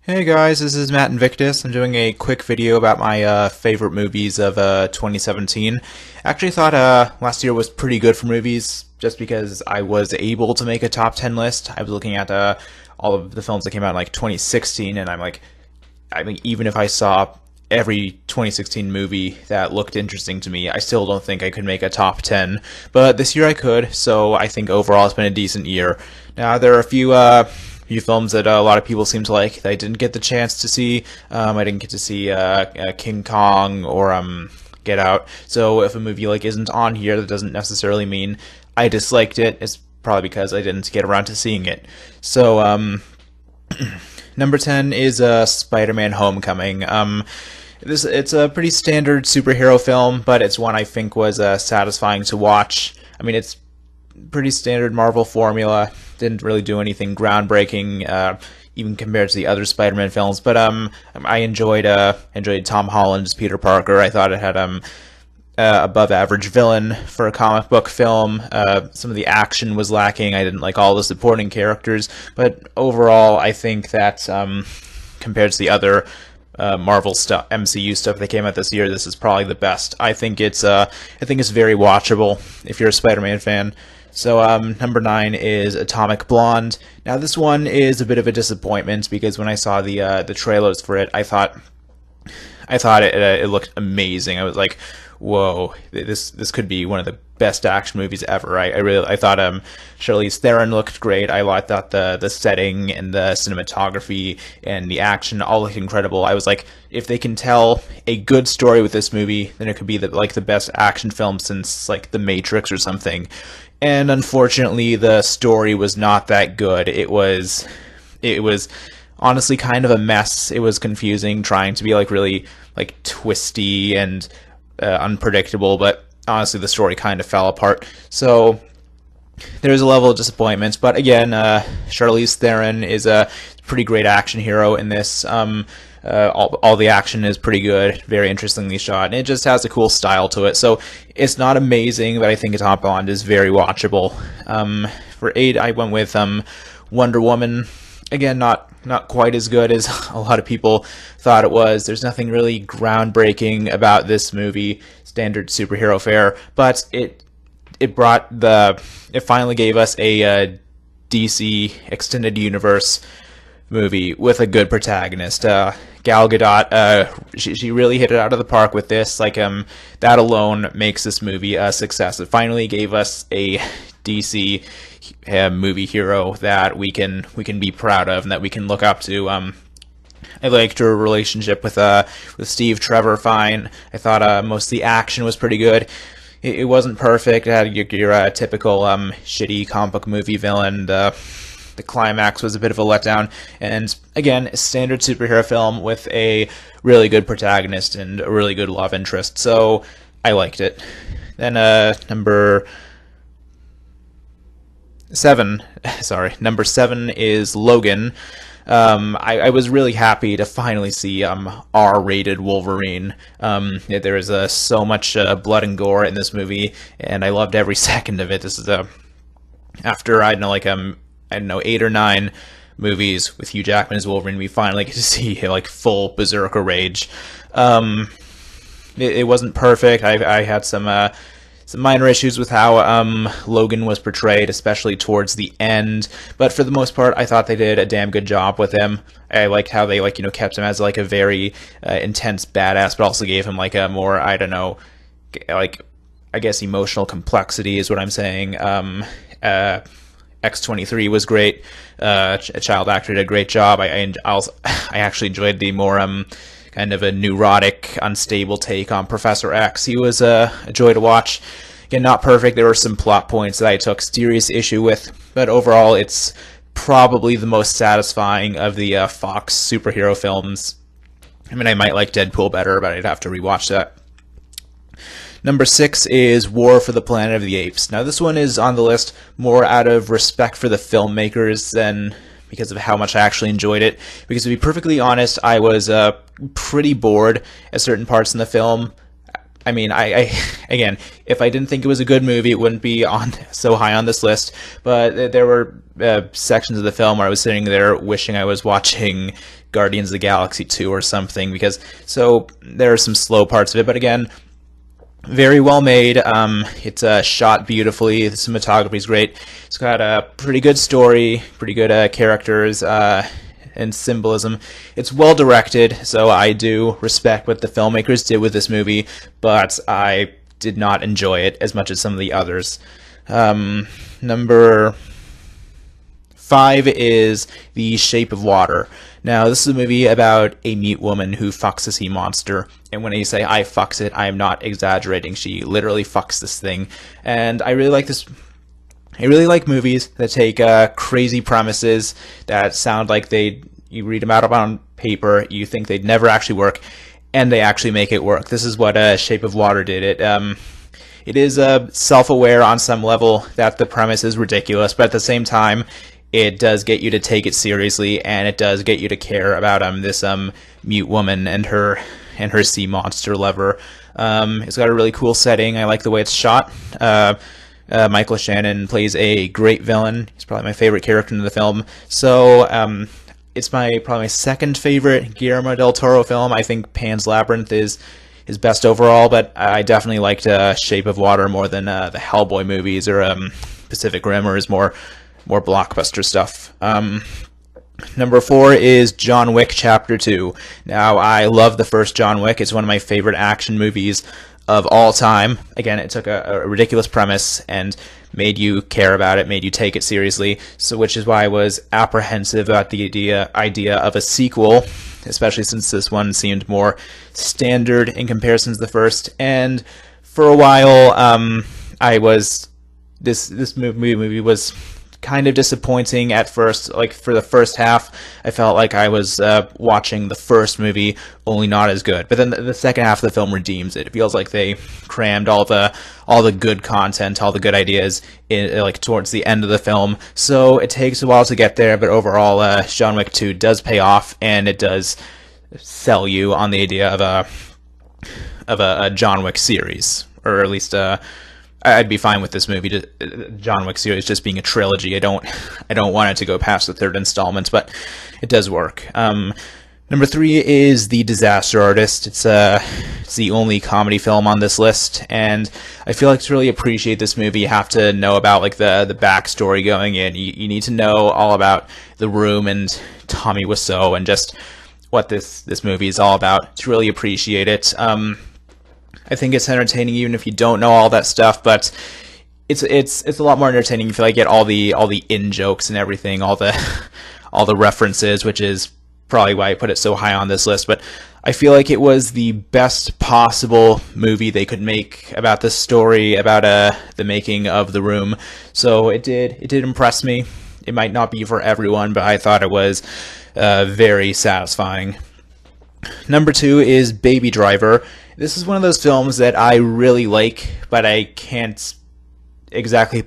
Hey guys, this is Matt Invictus. I'm doing a quick video about my favorite movies of 2017. Actually thought last year was pretty good for movies, just because I was able to make a top 10 list. I was looking at all of the films that came out in like 2016, and I mean, even if I saw every 2016 movie that looked interesting to me, I still don't think I could make a top 10. But this year I could, so I think overall it's been a decent year. Now there are a few films that a lot of people seem to like that I didn't get the chance to see. I didn't get to see King Kong or Get Out. So if a movie isn't on here, that doesn't necessarily mean I disliked it. It's probably because I didn't get around to seeing it. So number 10 is Spider-Man: Homecoming. It's a pretty standard superhero film, but it's one I think was satisfying to watch. I mean, it's pretty standard Marvel formula. Didn't really do anything groundbreaking, even compared to the other Spider-Man films. But I enjoyed Tom Holland as Peter Parker. I thought it had above average villain for a comic book film. Some of the action was lacking. I didn't like all the supporting characters, but overall, I think that compared to the other Marvel stuff, MCU stuff that came out this year, this is probably the best. I think it's very watchable if you're a Spider-Man fan. So number 9 is Atomic Blonde. Now this one is a bit of a disappointment because when I saw the trailers for it, I thought it looked amazing. I was like, whoa, this could be one of the best action movies ever. I thought Charlize Theron looked great. I thought the setting and the cinematography and the action all looked incredible. I was like, if they can tell a good story with this movie, then it could be the best action film since The Matrix or something. And unfortunately, the story was not that good. It was honestly kind of a mess. It was confusing, trying to be really twisty and unpredictable, but honestly the story kind of fell apart. So there's a level of disappointment, but again, Charlize Theron is a pretty great action hero in this. All the action is pretty good, very interestingly shot, and it just has a cool style to it. So it's not amazing, but I think Atomic Blonde is very watchable. For 8, I went with Wonder Woman. Again, not quite as good as a lot of people thought it was. There's nothing really groundbreaking about this movie, standard superhero fare, but it finally gave us a DC extended universe movie with a good protagonist. Gal Gadot, she really hit it out of the park with this. That alone makes this movie a success. It finally gave us a DC movie hero that we can be proud of and that we can look up to. I liked her relationship with Steve Trevor fine. I thought most of the action was pretty good. It wasn't perfect. It had your typical shitty comic book movie villain. The climax was a bit of a letdown, and again, a standard superhero film with a really good protagonist and a really good love interest. So I liked it. Then number 7 is Logan. I was really happy to finally see R-rated Wolverine. There is so much blood and gore in this movie, and I loved every second of it. This is after I don't know 8 or 9 movies with Hugh Jackman as Wolverine, we finally get to see full berserker rage. It wasn't perfect. I had some minor issues with how Logan was portrayed, especially towards the end. But for the most part, I thought they did a damn good job with him. I liked how they kept him as a very intense badass, but also gave him a more, I don't know, I guess emotional complexity is what I'm saying. X-23 was great. A child actor did a great job. I actually enjoyed the more kind of a neurotic, unstable take on Professor X. He was a joy to watch. Again, not perfect. There were some plot points that I took serious issue with, but overall, it's probably the most satisfying of the Fox superhero films. I mean, I might like Deadpool better, but I'd have to rewatch that. Number 6 is War for the Planet of the Apes. Now, this one is on the list more out of respect for the filmmakers than because of how much I actually enjoyed it. Because to be perfectly honest, I was pretty bored at certain parts in the film. I mean, again, if I didn't think it was a good movie, it wouldn't be on so high on this list. But there were sections of the film where I was sitting there wishing I was watching Guardians of the Galaxy 2 or something, because so there are some slow parts of it, but again, very well made. It's shot beautifully. The cinematography is great. It's got a pretty good story, pretty good characters, and symbolism. It's well directed, so I do respect what the filmmakers did with this movie, but I did not enjoy it as much as some of the others. Number 5 is The Shape of Water. Now, this is a movie about a mute woman who fucks a sea monster. And when I say I fucks it, I am not exaggerating. She literally fucks this thing. And I really like this. I really like movies that take crazy premises that sound like you read them out on paper, you think they'd never actually work, and they actually make it work. This is what Shape of Water did. It is self-aware on some level that the premise is ridiculous, but at the same time, it does get you to take it seriously, and it does get you to care about this mute woman and her sea monster lover. It's got a really cool setting. I like the way it's shot. Michael Shannon plays a great villain. He's probably my favorite character in the film. So it's probably my second favorite Guillermo del Toro film. I think Pan's Labyrinth is his best overall, but I definitely liked Shape of Water more than the Hellboy movies or Pacific Rim or his more blockbuster stuff. Number 4 is John Wick Chapter 2. Now, I love the first John Wick. It's one of my favorite action movies of all time. Again, it took a ridiculous premise and made you care about it, made you take it seriously, so which is why I was apprehensive about the idea of a sequel, especially since this one seemed more standard in comparison to the first. And for a while, this movie was kind of disappointing at first. Like, for the first half, I felt like I was watching the first movie, only not as good. But then the second half of the film redeems it. It feels like they crammed all the good content, all the good ideas in, like, towards the end of the film. So it takes a while to get there, but overall, John Wick 2 does pay off, and it does sell you on the idea of a John Wick series, or at least I'd be fine with this movie, John Wick series, just being a trilogy. I don't want it to go past the third installment, but it does work. Number 3 is The Disaster Artist. It's the only comedy film on this list, and I feel like to really appreciate this movie, you have to know about like the backstory going in. You need to know all about The Room and Tommy Wiseau and just what this movie is all about to really appreciate it. I think it's entertaining even if you don't know all that stuff, but it's a lot more entertaining if you like get all the in jokes and everything, all the references, which is probably why I put it so high on this list. But I feel like it was the best possible movie they could make about this story, about the making of The Room. So it did impress me. It might not be for everyone, but I thought it was very satisfying. Number 2 is Baby Driver. This is one of those films that I really like, but I can't exactly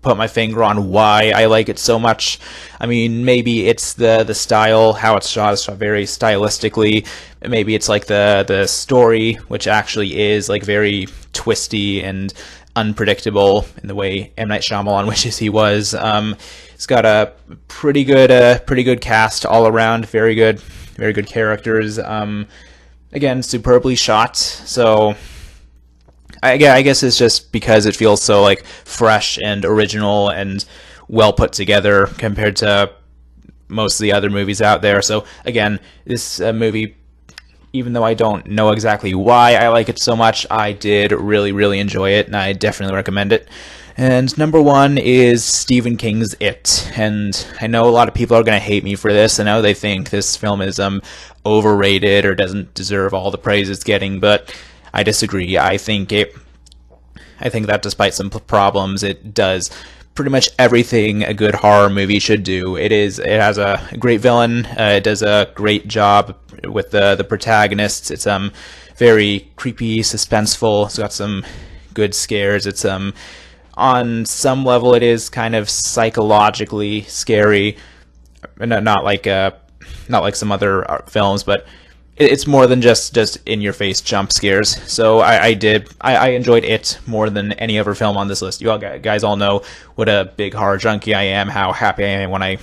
put my finger on why I like it so much. I mean, maybe it's the style, how it's shot very stylistically. Maybe it's like the story, which actually is like very twisty and unpredictable in the way M. Night Shyamalan wishes he was. It's got a pretty good cast all around, very good characters. Again, superbly shot. So I guess it's just because it feels so like fresh and original and well put together compared to most of the other movies out there. So again, this movie, even though I don't know exactly why I like it so much, I did really enjoy it, and I definitely recommend it. And number 1 is Stephen King's It. And I know a lot of people are going to hate me for this. I know they think this film is overrated or doesn't deserve all the praise it's getting, but I disagree. I think that despite some problems, it does pretty much everything a good horror movie should do. It has a great villain. It does a great job with the protagonists. It's very creepy, suspenseful. It's got some good scares. It's on some level, it is kind of psychologically scary, not like some other films, but it's more than just in your face jump scares. So I enjoyed it more than any other film on this list. You all guys all know what a big horror junkie I am, how happy I am when I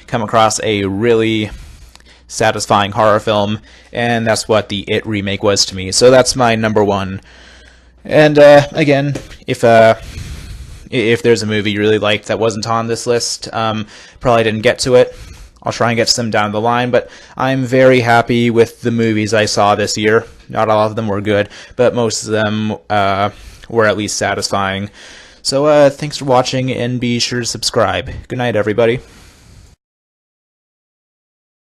come across a really satisfying horror film, and that's what the It remake was to me. So that's my number one. And again, if there's a movie you really liked that wasn't on this list, probably didn't get to it, I'll try and get some down the line, but I'm very happy with the movies I saw this year. Not all of them were good, but most of them were at least satisfying. So thanks for watching, and be sure to subscribe. Good night, everybody.